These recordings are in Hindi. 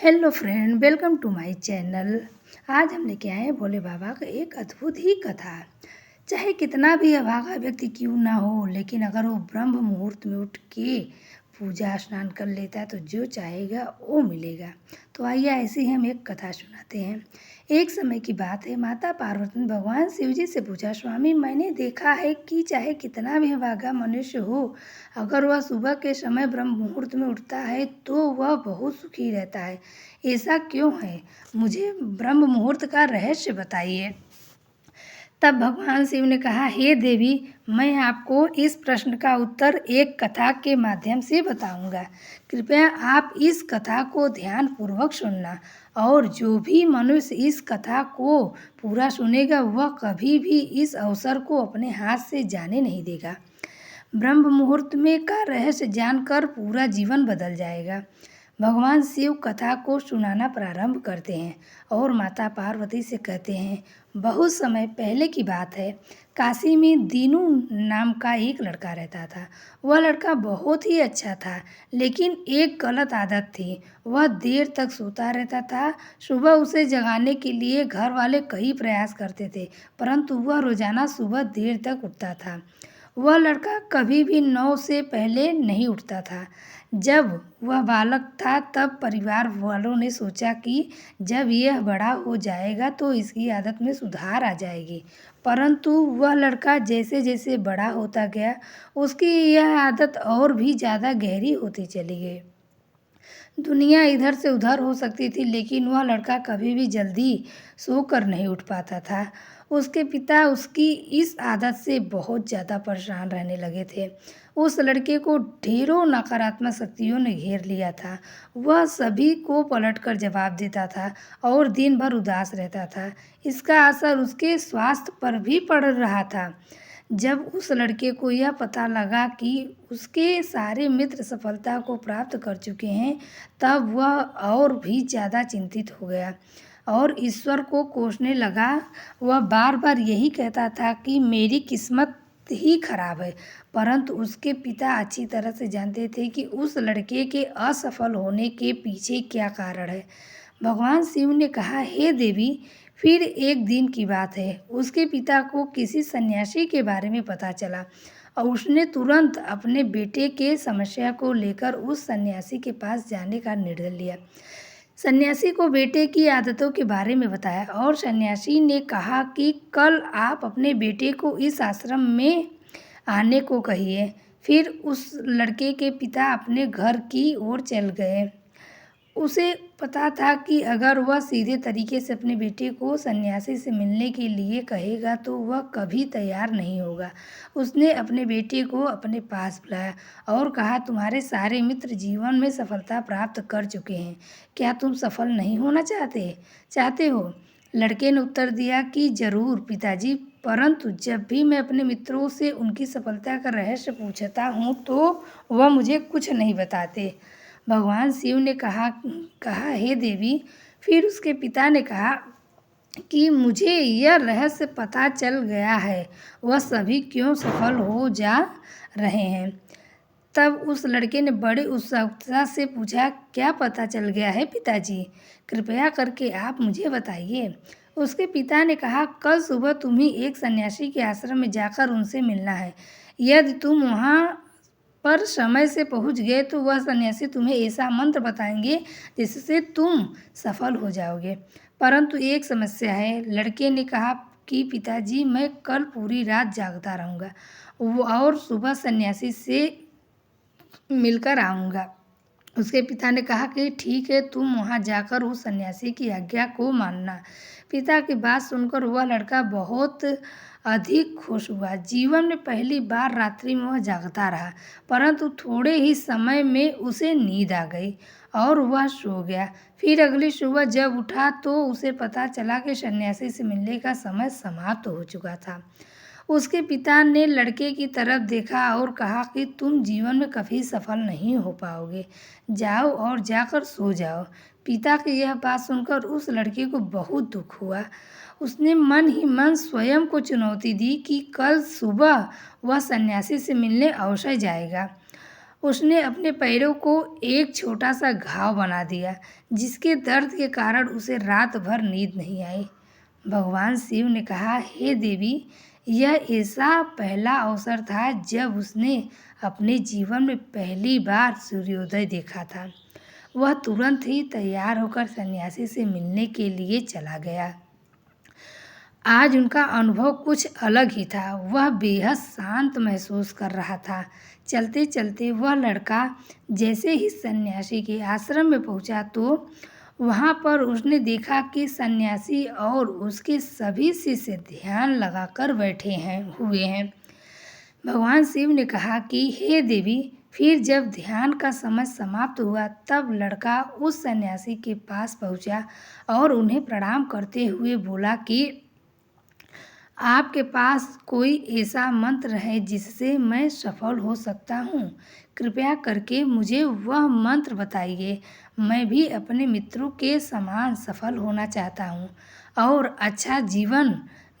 Hello friend, welcome to my channel. आज हम लेके आए हैं भोले बाबा का एक अद्भुत ही कथा। चाहे कितना भी अभागा व्यक्ति क्यों ना हो, लेकिन अगर वो ब्रह्म मुहूर्त में उठ के पूजा स्नान कर लेता है तो जो चाहेगा वो मिलेगा। तो आइए ऐसे ही हम एक कथा सुनाते हैं। एक समय की बात है, माता पार्वती ने भगवान शिव जी से पूछा, स्वामी मैंने देखा है कि चाहे कितना भी अभागा मनुष्य हो, अगर वह सुबह के समय ब्रह्म मुहूर्त में उठता है तो वह बहुत सुखी रहता है। ऐसा क्यों है? मुझे ब्रह्म मुहूर्त का रहस्य बताइए। तब भगवान शिव ने कहा, हे देवी, मैं आपको इस प्रश्न का उत्तर एक कथा के माध्यम से बताऊंगा। कृपया आप इस कथा को ध्यान पूर्वक सुनना, और जो भी मनुष्य इस कथा को पूरा सुनेगा वह कभी भी इस अवसर को अपने हाथ से जाने नहीं देगा। ब्रह्म मुहूर्त में का रहस्य जानकर पूरा जीवन बदल जाएगा। भगवान शिव कथा को सुनाना प्रारंभ करते हैं और माता पार्वती से कहते हैं, बहुत समय पहले की बात है, काशी में दीनू नाम का एक लड़का रहता था। वह लड़का बहुत ही अच्छा था, लेकिन एक गलत आदत थी। वह देर तक सोता रहता था। सुबह उसे जगाने के लिए घर वाले कई प्रयास करते थे, परंतु वह रोजाना सुबह देर तक उठता था। वह लड़का कभी भी 9 से पहले नहीं उठता था। जब वह बालक था तब परिवार वालों ने सोचा कि जब यह बड़ा हो जाएगा तो इसकी आदत में सुधार आ जाएगी। परंतु वह लड़का जैसे जैसे बड़ा होता गया, उसकी यह आदत और भी ज़्यादा गहरी होती चली गई। दुनिया इधर से उधर हो सकती थी, लेकिन वह लड़का कभी भी जल्दी सोकर नहीं उठ पाता था। उसके पिता उसकी इस आदत से बहुत ज़्यादा परेशान रहने लगे थे। उस लड़के को ढेरों नकारात्मक शक्तियों ने घेर लिया था। वह सभी को पलटकर जवाब देता था और दिन भर उदास रहता था। इसका असर उसके स्वास्थ्य पर भी पड़ रहा था। जब उस लड़के को यह पता लगा कि उसके सारे मित्र सफलता को प्राप्त कर चुके हैं, तब वह और भी ज़्यादा चिंतित हो गया और ईश्वर को कोसने लगा। वह बार बार यही कहता था कि मेरी किस्मत ही खराब है, परंतु उसके पिता अच्छी तरह से जानते थे कि उस लड़के के असफल होने के पीछे क्या कारण है। भगवान शिव ने कहा, हे देवी, फिर एक दिन की बात है, उसके पिता को किसी सन्यासी के बारे में पता चला और उसने तुरंत अपने बेटे के समस्या को लेकर उस सन्यासी के पास जाने का निर्णय लिया। सन्यासी को बेटे की आदतों के बारे में बताया और सन्यासी ने कहा कि कल आप अपने बेटे को इस आश्रम में आने को कहिए। फिर उस लड़के के पिता अपने घर की ओर चल गए। उसे पता था कि अगर वह सीधे तरीके से अपने बेटे को सन्यासी से मिलने के लिए कहेगा तो वह कभी तैयार नहीं होगा। उसने अपने बेटे को अपने पास बुलाया और कहा, तुम्हारे सारे मित्र जीवन में सफलता प्राप्त कर चुके हैं, क्या तुम सफल नहीं होना चाहते हो? लड़के ने उत्तर दिया कि जरूर पिताजी, परंतु जब भी मैं अपने मित्रों से उनकी सफलता का रहस्य पूछता हूँ तो वह मुझे कुछ नहीं बताते। भगवान शिव ने कहा, हे देवी। फिर उसके पिता ने कहा कि मुझे यह रहस्य पता चल गया है, वह सभी क्यों सफल हो जा रहे हैं। तब उस लड़के ने बड़े उत्सुकता से पूछा, क्या पता चल गया है पिताजी? कृपया करके आप मुझे बताइए। उसके पिता ने कहा, कल सुबह तुम्हें एक सन्यासी के आश्रम में जाकर उनसे मिलना है। यदि तुम वहाँ पर समय से पहुँच गए तो वह सन्यासी तुम्हें ऐसा मंत्र बताएंगे जिससे तुम सफल हो जाओगे। परंतु एक समस्या है, लड़के ने कहा कि पिताजी, मैं कल पूरी रात जागता रहूँगा और सुबह सन्यासी से मिलकर आऊँगा। उसके पिता ने कहा कि ठीक है, तुम वहाँ जाकर उस सन्यासी की आज्ञा को मानना। पिता की बात सुनकर वह लड़का बहुत अधिक खुश हुआ। जीवन में पहली बार रात्रि में वह जागता रहा, परंतु थोड़े ही समय में उसे नींद आ गई और वह सो गया। फिर अगली सुबह जब उठा तो उसे पता चला कि सन्यासी से मिलने का समय समाप्त हो चुका था। उसके पिता ने लड़के की तरफ देखा और कहा कि तुम जीवन में कभी सफल नहीं हो पाओगे, जाओ और जाकर सो जाओ। पिता की यह बात सुनकर उस लड़के को बहुत दुख हुआ। उसने मन ही मन स्वयं को चुनौती दी कि कल सुबह वह सन्यासी से मिलने अवश्य जाएगा। उसने अपने पैरों को एक छोटा सा घाव बना दिया, जिसके दर्द के कारण उसे रात भर नींद नहीं आई। भगवान शिव ने कहा, हे देवी, यह ऐसा पहला अवसर था जब उसने अपने जीवन में पहली बार सूर्योदय देखा था। वह तुरंत ही तैयार होकर सन्यासी से मिलने के लिए चला गया। आज उनका अनुभव कुछ अलग ही था। वह बेहद शांत महसूस कर रहा था। चलते चलते वह लड़का जैसे ही सन्यासी के आश्रम में पहुंचा तो वहां पर उसने देखा कि सन्यासी और उसके सभी शिष्य ध्यान लगाकर बैठे हुए हैं। भगवान शिव ने कहा कि हे देवी, फिर जब ध्यान का समय समाप्त हुआ तब लड़का उस सन्यासी के पास पहुंचा और उन्हें प्रणाम करते हुए बोला कि आपके पास कोई ऐसा मंत्र है जिससे मैं सफल हो सकता हूँ? कृपया करके मुझे वह मंत्र बताइए। मैं भी अपने मित्रों के समान सफल होना चाहता हूँ और अच्छा जीवन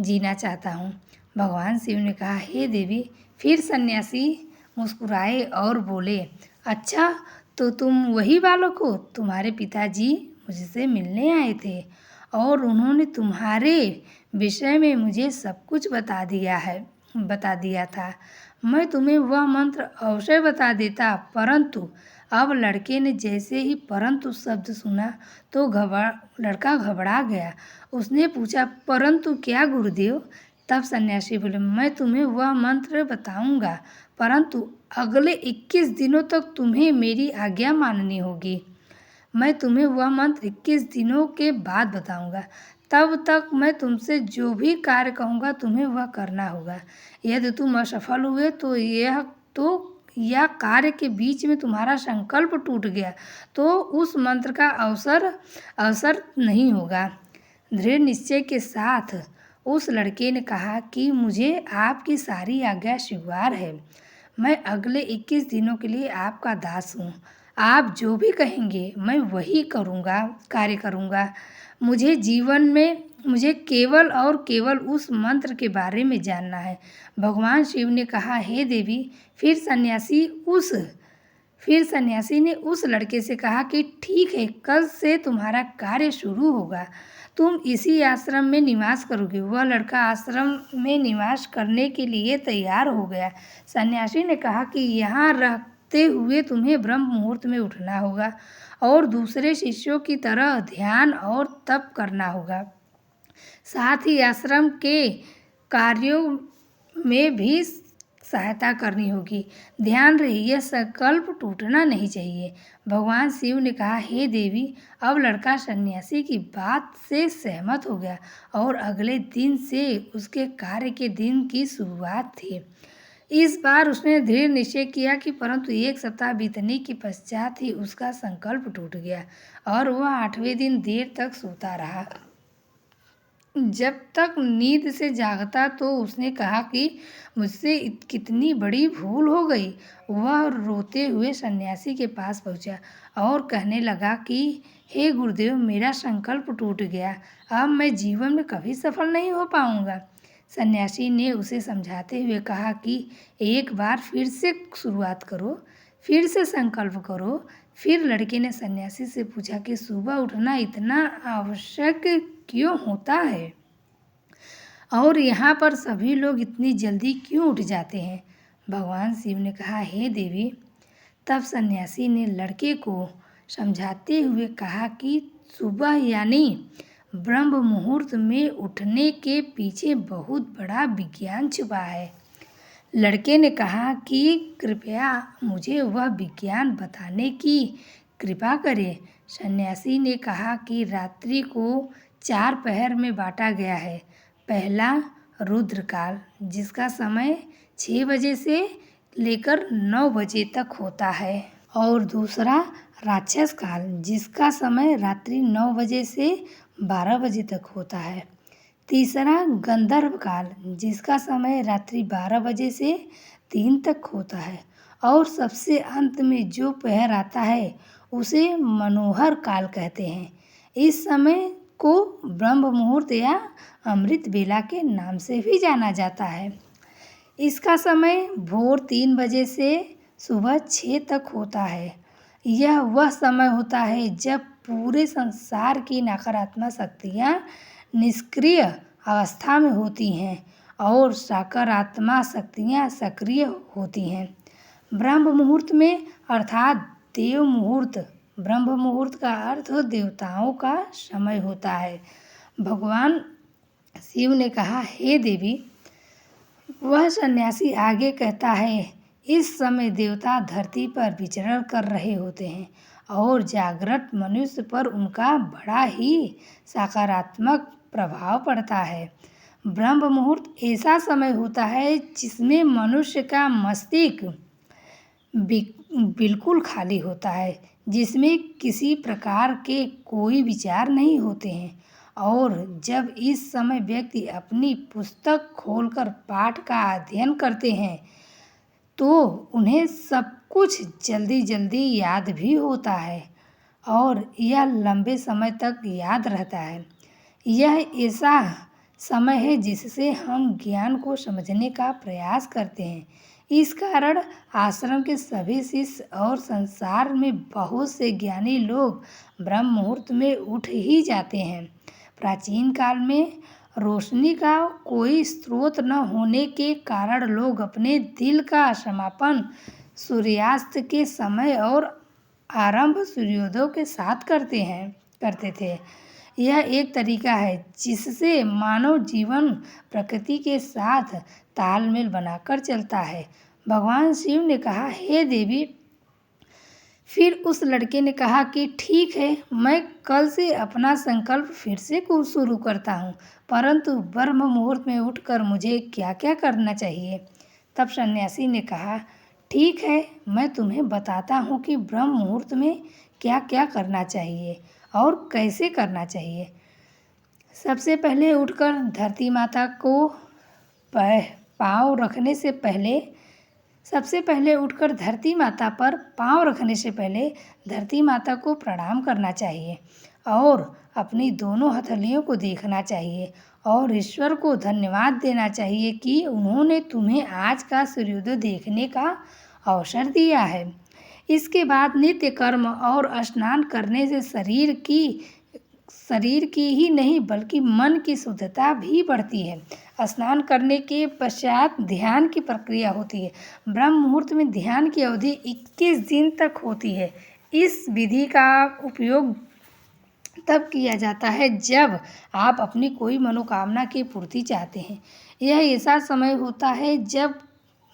जीना चाहता हूँ। भगवान शिव ने कहा, हे देवी। फिर सन्यासी मुस्कुराए और बोले, अच्छा, तो तुम वही बालक हो? तुम्हारे पिताजी मुझसे मिलने आए थे और उन्होंने तुम्हारे विषय में मुझे सब कुछ बता दिया था। मैं तुम्हें वह मंत्र अवश्य बता देता, परंतु अब लड़के ने जैसे ही परंतु शब्द सुना तो लड़का घबरा गया। उसने पूछा, परंतु क्या गुरुदेव? तब सन्यासी बोले, मैं तुम्हें वह मंत्र बताऊंगा, परंतु अगले 21 दिनों तक तुम्हें मेरी आज्ञा माननी होगी। मैं तुम्हें वह मंत्र 21 दिनों के बाद बताऊंगा। तब तक मैं तुमसे जो भी कार्य कहूँगा तुम्हें वह करना होगा। यदि तुम असफल हुए या कार्य के बीच में तुम्हारा संकल्प टूट गया तो उस मंत्र का अवसर नहीं होगा। दृढ़ निश्चय के साथ उस लड़के ने कहा कि मुझे आपकी सारी आज्ञा स्वीकार है। मैं अगले 21 दिनों के लिए आपका दास हूँ। आप जो भी कहेंगे मैं वही कार्य करूँगा। मुझे केवल और केवल उस मंत्र के बारे में जानना है। भगवान शिव ने कहा, हे देवी। फिर सन्यासी ने उस लड़के से कहा कि ठीक है, कल से तुम्हारा कार्य शुरू होगा। तुम इसी आश्रम में निवास करोगे। वह लड़का आश्रम में निवास करने के लिए तैयार हो गया। सन्यासी ने कहा कि यहाँ रहते हुए तुम्हें ब्रह्म मुहूर्त में उठना होगा और दूसरे शिष्यों की तरह ध्यान और तप करना होगा। साथ ही आश्रम के कार्यों में भी सहायता करनी होगी। ध्यान रहे, यह संकल्प टूटना नहीं चाहिए। भगवान शिव ने कहा, हे देवी। अब लड़का सन्यासी की बात से सहमत हो गया और अगले दिन से उसके कार्य के दिन की शुरुआत थी। इस बार उसने दृढ़ निश्चय किया कि परंतु 1 सप्ताह बीतने के पश्चात ही उसका संकल्प टूट गया और वह 8वें दिन देर तक सोता रहा। जब तक नींद से जागता तो उसने कहा कि मुझसे कितनी बड़ी भूल हो गई। वह रोते हुए सन्यासी के पास पहुंचा और कहने लगा कि हे गुरुदेव, मेरा संकल्प टूट गया। अब मैं जीवन में कभी सफल नहीं हो पाऊंगा। सन्यासी ने उसे समझाते हुए कहा कि एक बार फिर से शुरुआत करो, फिर से संकल्प करो। फिर लड़के ने सन्यासी से पूछा कि सुबह उठना इतना आवश्यक क्यों होता है और यहाँ पर सभी लोग इतनी जल्दी क्यों उठ जाते हैं? भगवान शिव ने कहा, हे देवी। तब सन्यासी ने लड़के को समझाते हुए कहा कि सुबह यानी ब्रह्म मुहूर्त में उठने के पीछे बहुत बड़ा विज्ञान छुपा है। लड़के ने कहा कि कृपया मुझे वह विज्ञान बताने की कृपा करें। सन्यासी ने कहा कि रात्रि को 4 पहर में बांटा गया है। पहला रुद्रकाल, जिसका समय 6 बजे से लेकर 9 बजे तक होता है, और दूसरा राक्षस काल, जिसका समय रात्रि 9 बजे से 12 बजे तक होता है। तीसरा गंधर्व काल, जिसका समय रात्रि 12 बजे से 3 तक होता है, और सबसे अंत में जो पहर आता है उसे मनोहर काल कहते हैं। इस समय को ब्रह्म मुहूर्त या अमृत बेला के नाम से भी जाना जाता है। इसका समय भोर 3 बजे से सुबह 6 तक होता है। यह वह समय होता है जब पूरे संसार की नकारात्मक शक्तियाँ निष्क्रिय अवस्था में होती हैं और सकारात्मक शक्तियाँ सक्रिय होती हैं। ब्रह्म मुहूर्त में अर्थात देव मुहूर्त, ब्रह्म मुहूर्त का अर्थ देवताओं का समय होता है। भगवान शिव ने कहा, हे देवी, वह सन्यासी आगे कहता है, इस समय देवता धरती पर विचरण कर रहे होते हैं और जागृत मनुष्य पर उनका बड़ा ही सकारात्मक प्रभाव पड़ता है। ब्रह्म मुहूर्त ऐसा समय होता है जिसमें मनुष्य का मस्तिष्क बिल्कुल खाली होता है, जिसमें किसी प्रकार के कोई विचार नहीं होते हैं, और जब इस समय व्यक्ति अपनी पुस्तक खोलकर पाठ का अध्ययन करते हैं तो उन्हें सब कुछ जल्दी जल्दी याद भी होता है और यह लंबे समय तक याद रहता है। यह ऐसा समय है जिससे हम ज्ञान को समझने का प्रयास करते हैं। इस कारण आश्रम के सभी शिष्य और संसार में बहुत से ज्ञानी लोग ब्रह्म मुहूर्त में उठ ही जाते हैं। प्राचीन काल में रोशनी का कोई स्रोत न होने के कारण लोग अपने दिल का समापन सूर्यास्त के समय और आरंभ सूर्योदय के साथ करते थे। यह एक तरीका है जिससे मानव जीवन प्रकृति के साथ तालमेल बनाकर चलता है। भगवान शिव ने कहा, हे देवी। फिर उस लड़के ने कहा कि ठीक है, मैं कल से अपना संकल्प फिर से शुरू करता हूँ, परंतु ब्रह्म मुहूर्त में उठकर मुझे क्या क्या करना चाहिए? तब सन्यासी ने कहा, ठीक है, मैं तुम्हें बताता हूँ कि ब्रह्म मुहूर्त में क्या क्या करना चाहिए और कैसे करना चाहिए। सबसे पहले उठकर धरती माता को पाँव रखने से पहले धरती माता पर पाँव रखने से पहले धरती माता को प्रणाम करना चाहिए और अपनी दोनों हथेलियों को देखना चाहिए और ईश्वर को धन्यवाद देना चाहिए कि उन्होंने तुम्हें आज का सूर्योदय देखने का अवसर दिया है। इसके बाद नित्य कर्म और स्नान करने से शरीर की ही नहीं बल्कि मन की शुद्धता भी बढ़ती है। स्नान करने के पश्चात ध्यान की प्रक्रिया होती है। ब्रह्म मुहूर्त में ध्यान की अवधि 21 दिन तक होती है। इस विधि का उपयोग तब किया जाता है जब आप अपनी कोई मनोकामना की पूर्ति चाहते हैं। यह ऐसा समय होता है जब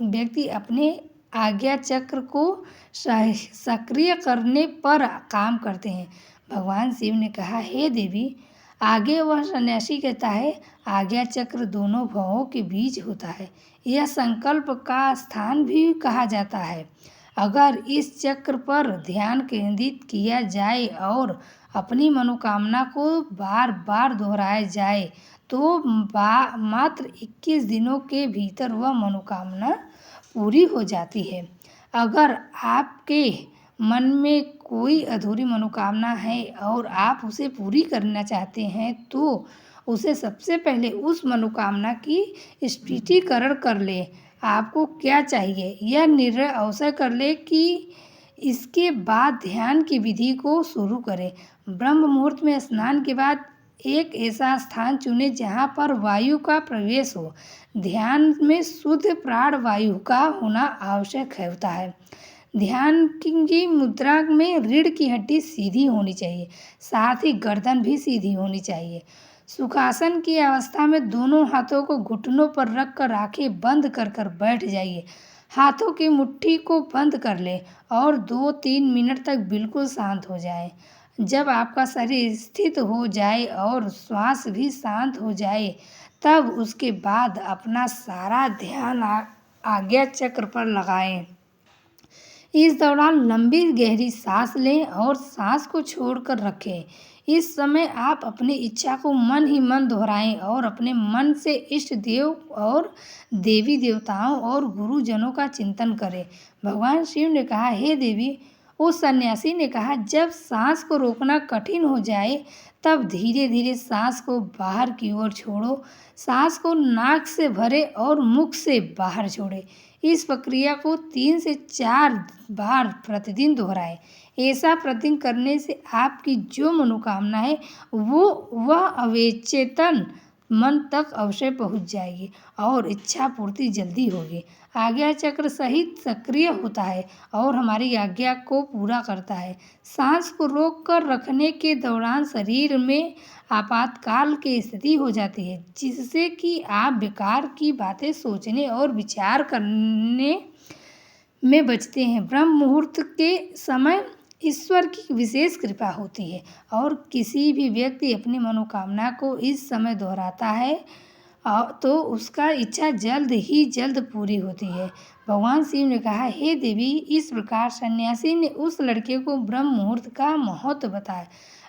व्यक्ति अपने आज्ञा चक्र को सक्रिय करने पर काम करते हैं। भगवान शिव ने कहा, हे देवी। आगे वह सन्यासी कहता है, आज्ञा चक्र दोनों भवों के बीच होता है। यह संकल्प का स्थान भी कहा जाता है। अगर इस चक्र पर ध्यान केंद्रित किया जाए और अपनी मनोकामना को बार बार दोहराया जाए तो मात्र 21 दिनों के भीतर वह मनोकामना पूरी हो जाती है। अगर आपके मन में कोई अधूरी मनोकामना है और आप उसे पूरी करना चाहते हैं तो उसे सबसे पहले उस मनोकामना की स्पष्टीकरण कर ले। आपको क्या चाहिए यह निर्णय अवश्य कर ले कि इसके बाद ध्यान की विधि को शुरू करें। ब्रह्म मुहूर्त में स्नान के बाद एक ऐसा स्थान चुनें जहाँ पर वायु का प्रवेश हो। ध्यान में शुद्ध प्राण वायु का होना आवश्यक होता है। ध्यान की मुद्रा में रीढ़ की हड्डी सीधी होनी चाहिए, साथ ही गर्दन भी सीधी होनी चाहिए। सुखासन की अवस्था में दोनों हाथों को घुटनों पर रखकर आंखें बंद कर बैठ जाइए। हाथों की मुट्ठी को बंद कर लें और 2-3 मिनट तक बिल्कुल शांत हो जाएं। जब आपका शरीर स्थिर हो जाए और श्वास भी शांत हो जाए तब उसके बाद अपना सारा ध्यान आज्ञा चक्र पर लगाएं। इस दौरान लंबी गहरी सांस लें और सांस को छोड़कर रखें। इस समय आप अपनी इच्छा को मन ही मन दोहराएं और अपने मन से इष्ट देव और देवी देवताओं और गुरुजनों का चिंतन करें। भगवान शिव ने कहा, हे देवी, उस सन्यासी ने कहा, जब सांस को रोकना कठिन हो जाए तब धीरे धीरे सांस को बाहर की ओर छोड़ो। सांस को नाक से भरे और मुख से बाहर छोड़े। इस प्रक्रिया को 3 से 4 बार प्रतिदिन दोहराएं। ऐसा प्रतिदिन करने से आपकी जो मनोकामना है वह अवचेतन मन तक अवश्य पहुंच जाएगी और इच्छा पूर्ति जल्दी होगी। आज्ञा चक्र सहित सक्रिय होता है और हमारी आज्ञा को पूरा करता है। सांस को रोक कर रखने के दौरान शरीर में आपातकाल की स्थिति हो जाती है, जिससे कि आप बेकार की बातें सोचने और विचार करने में बचते हैं। ब्रह्म मुहूर्त के समय ईश्वर की विशेष कृपा होती है और किसी भी व्यक्ति अपनी मनोकामना को इस समय दोहराता है तो उसका इच्छा जल्द पूरी होती है। भगवान शिव ने कहा, हे देवी, इस प्रकार सन्यासी ने उस लड़के को ब्रह्म मुहूर्त का महत्व बताया।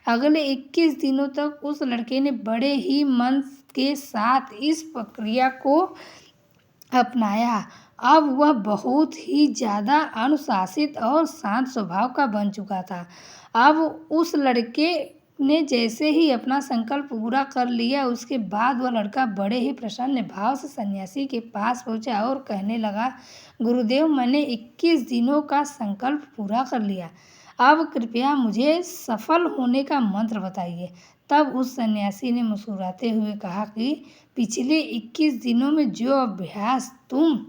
अगले 21 दिनों तक उस लड़के ने बड़े ही मन के साथ इस प्रक्रिया को अपनाया। अब वह बहुत ही ज़्यादा अनुशासित और शांत स्वभाव का बन चुका था। अब उस लड़के ने जैसे ही अपना संकल्प पूरा कर लिया, उसके बाद वह लड़का बड़े ही प्रसन्न भाव से सन्यासी के पास पहुंचा और कहने लगा, गुरुदेव, मैंने 21 दिनों का संकल्प पूरा कर लिया। अब कृपया मुझे सफल होने का मंत्र बताइए। तब उस सन्यासी ने मुस्कुराते हुए कहा कि पिछले 21 दिनों में जो अभ्यास तुम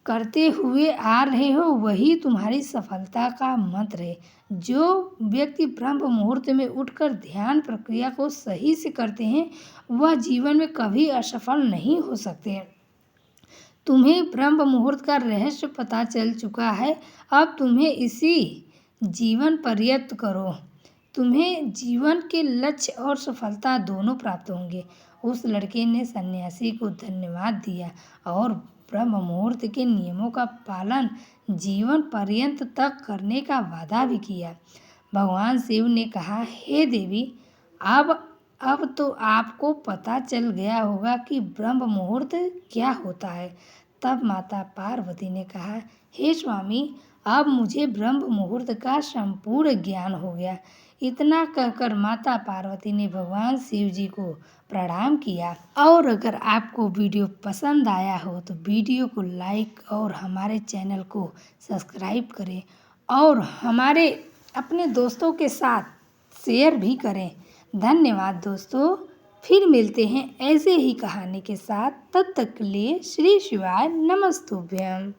करते हुए आ रहे हो वही तुम्हारी सफलता का मंत्र है। जो व्यक्ति ब्रह्म मुहूर्त में उठकर ध्यान प्रक्रिया को सही से करते हैं वह जीवन में कभी असफल नहीं हो सकते। तुम्हें ब्रह्म मुहूर्त का रहस्य पता चल चुका है। अब तुम्हें इसी जीवन पर्यंत करो। तुम्हें जीवन के लक्ष्य और सफलता दोनों प्राप्त होंगे। उस लड़के ने सन्यासी को धन्यवाद दिया और ब्रह्म मुहूर्त के नियमों का पालन जीवन पर्यंत तक करने का वादा भी किया। भगवान शिव ने कहा, हे देवी, अब तो आपको पता चल गया होगा कि ब्रह्म मुहूर्त क्या होता है। तब माता पार्वती ने कहा, हे स्वामी, अब मुझे ब्रह्म मुहूर्त का संपूर्ण ज्ञान हो गया। इतना कहकर माता पार्वती ने भगवान शिव जी को प्रणाम किया। और अगर आपको वीडियो पसंद आया हो तो वीडियो को लाइक और हमारे चैनल को सब्सक्राइब करें और हमारे अपने दोस्तों के साथ शेयर भी करें। धन्यवाद दोस्तों। फिर मिलते हैं ऐसे ही कहानी के साथ। तब तक के लिए श्री शिवाय नमस्तुभ्यम।